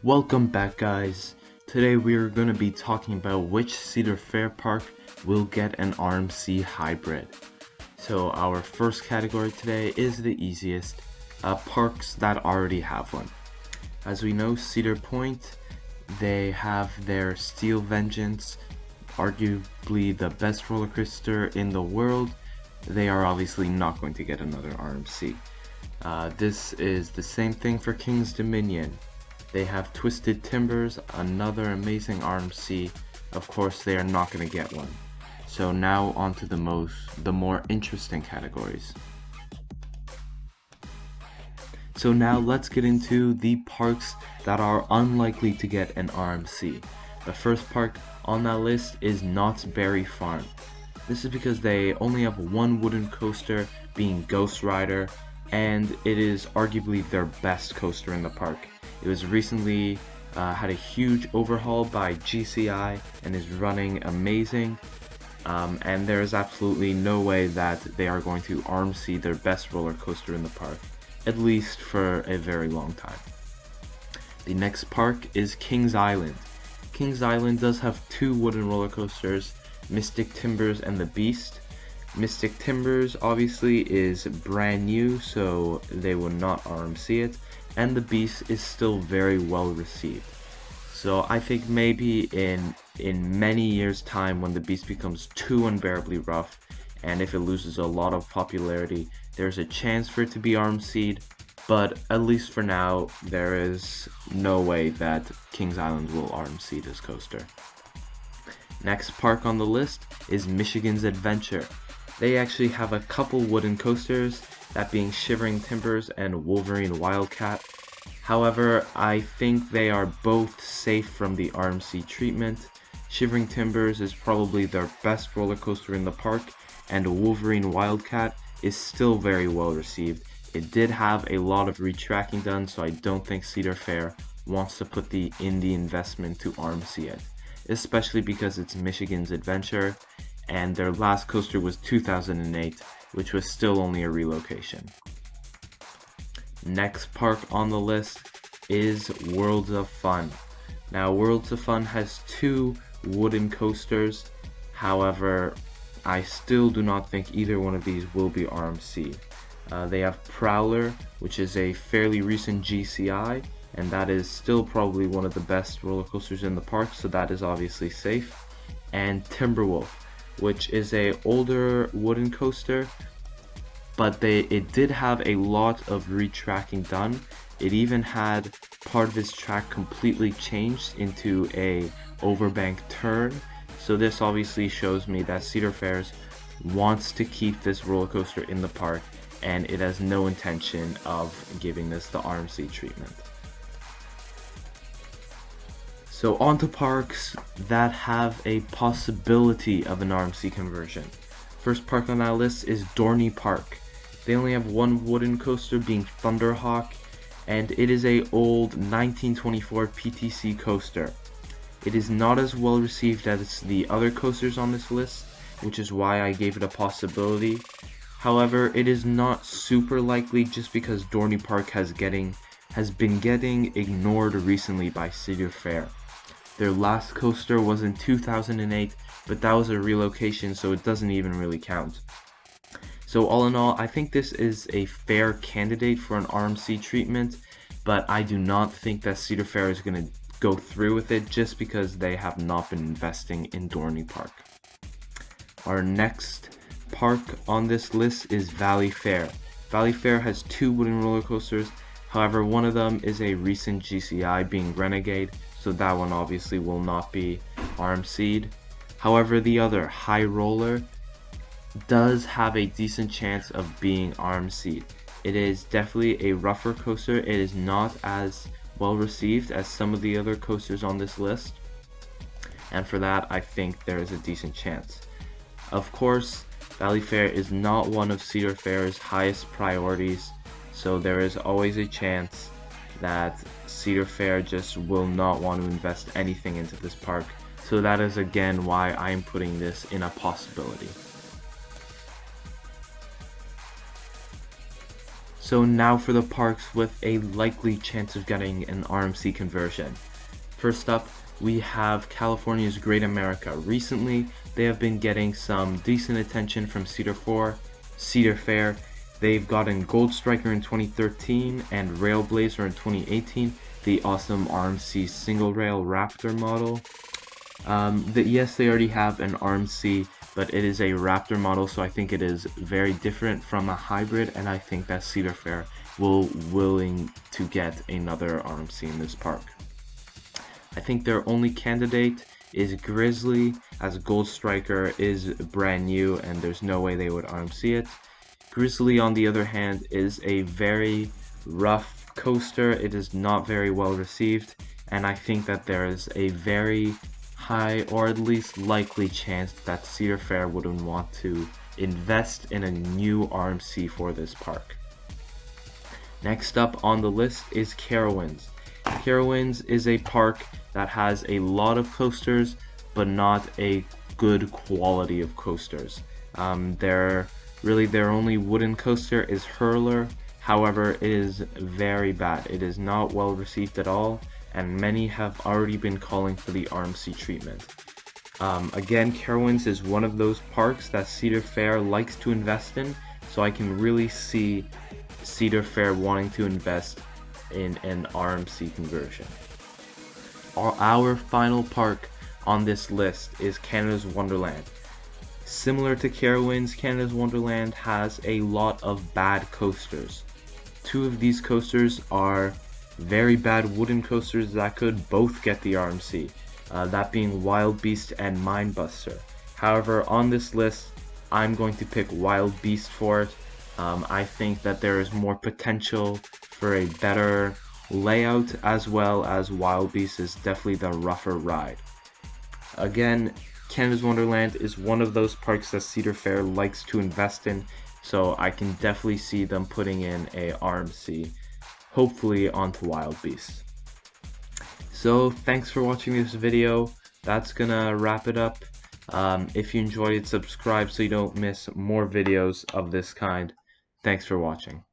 Welcome back, guys. Today we are going to be talking about which Cedar Fair park will get an RMC hybrid. So our first category today is the easiest, parks that already have one. As we know, Cedar Point, they have their Steel Vengeance, arguably the best roller coaster in the world. They are obviously not going to get another RMC. This is the same thing for King's Dominion. They have Twisted Timbers, another amazing RMC. Of course, they are not going to get one. So now on to the more interesting categories. So now let's get into the parks that are unlikely to get an RMC. The first park on that list is Knott's Berry Farm. This is because they only have one wooden coaster, being Ghost Rider, and it is arguably their best coaster in the park. It was recently had a huge overhaul by GCI and is running amazing. And there is absolutely no way that they are going to RMC their best roller coaster in the park, at least for a very long time. The next park is Kings Island. Kings Island does have two wooden roller coasters, Mystic Timbers and the Beast. Mystic Timbers obviously is brand new, so they will not RMC it, and the Beast is still very well received. So I think maybe in many years' time, when the Beast becomes too unbearably rough, and if it loses a lot of popularity, there's a chance for it to be RMC'd, but at least for now, there is no way that Kings Island will RMC this coaster. Next park on the list is Michigan's Adventure. They actually have a couple wooden coasters, that being Shivering Timbers and Wolverine Wildcat. However, I think they are both safe from the RMC treatment. Shivering Timbers is probably their best roller coaster in the park, and Wolverine Wildcat is still very well received. It did have a lot of retracking done, so I don't think Cedar Fair wants to put in the investment to RMC it, especially because it's Michigan's Adventure, and their last coaster was 2008, which was still only a relocation. Next park on the list is Worlds of Fun. Now, Worlds of Fun has two wooden coasters. However, I still do not think either one of these will be RMC. They have Prowler, which is a fairly recent GCI, and that is still probably one of the best roller coasters in the park, so that is obviously safe. And Timberwolf, which is a older wooden coaster, but it did have a lot of retracking done. It even had part of its track completely changed into a overbank turn. So this obviously shows me that Cedar Fair wants to keep this roller coaster in the park, and it has no intention of giving this the RMC treatment. So on to parks that have a possibility of an RMC conversion. First park on that list is Dorney Park. They only have one wooden coaster, being Thunderhawk, and it is a old 1924 PTC coaster. It is not as well received as the other coasters on this list, which is why I gave it a possibility. However, it is not super likely just because Dorney Park has been getting ignored recently by Cedar Fair. Their last coaster was in 2008, but that was a relocation, so it doesn't even really count. So all in all, I think this is a fair candidate for an RMC treatment, but I do not think that Cedar Fair is going to go through with it just because they have not been investing in Dorney Park. Our next park on this list is Valley Fair. Valley Fair has two wooden roller coasters. However, one of them is a recent GCI, being Renegade, so that one obviously will not be RMC'd. However, the other, High Roller, does have a decent chance of being RMC'd. It is definitely a rougher coaster. It is not as well received as some of the other coasters on this list, and for that I think there is a decent chance. Of course, Valley Fair is not one of Cedar Fair's highest priorities, so there is always a chance that Cedar Fair just will not want to invest anything into this park. So that is again why I am putting this in a possibility. So now for the parks with a likely chance of getting an RMC conversion. First up, we have California's Great America. Recently, they have been getting some decent attention from Cedar Fair. They've gotten Gold Striker in 2013 and Railblazer in 2018, the awesome RMC single rail Raptor model. Yes, they already have an RMC, but it is a Raptor model, so I think it is very different from a hybrid, and I think that Cedar Fair will willing to get another RMC in this park. I think their only candidate is Grizzly, as Gold Striker is brand new and there's no way they would RMC it. Grizzly, on the other hand, is a very rough coaster. It is not very well received, and I think that there is a very high, or at least likely, chance that Cedar Fair wouldn't want to invest in a new RMC for this park. Next up on the list is Carowinds. Carowinds is a park that has a lot of coasters, but not a good quality of coasters. Their only wooden coaster is Hurler. However, it is very bad. It is not well received at all, and many have already been calling for the RMC treatment. Again, Carowinds is one of those parks that Cedar Fair likes to invest in, so I can really see Cedar Fair wanting to invest in an RMC conversion. Our final park on this list is Canada's Wonderland. Similar to Carowinds, Canada's Wonderland has a lot of bad coasters. Two of these coasters are very bad wooden coasters that could both get the RMC, that being Wild Beast and Mindbuster. However, on this list, I'm going to pick Wild Beast for it. I think that there is more potential for a better layout, as well as Wild Beast is definitely the rougher ride. Again, Canada's Wonderland is one of those parks that Cedar Fair likes to invest in, so I can definitely see them putting in a RMC, hopefully onto Wild Beast. So thanks for watching this video. That's gonna wrap it up. If you enjoyed it, subscribe so you don't miss more videos of this kind. Thanks for watching.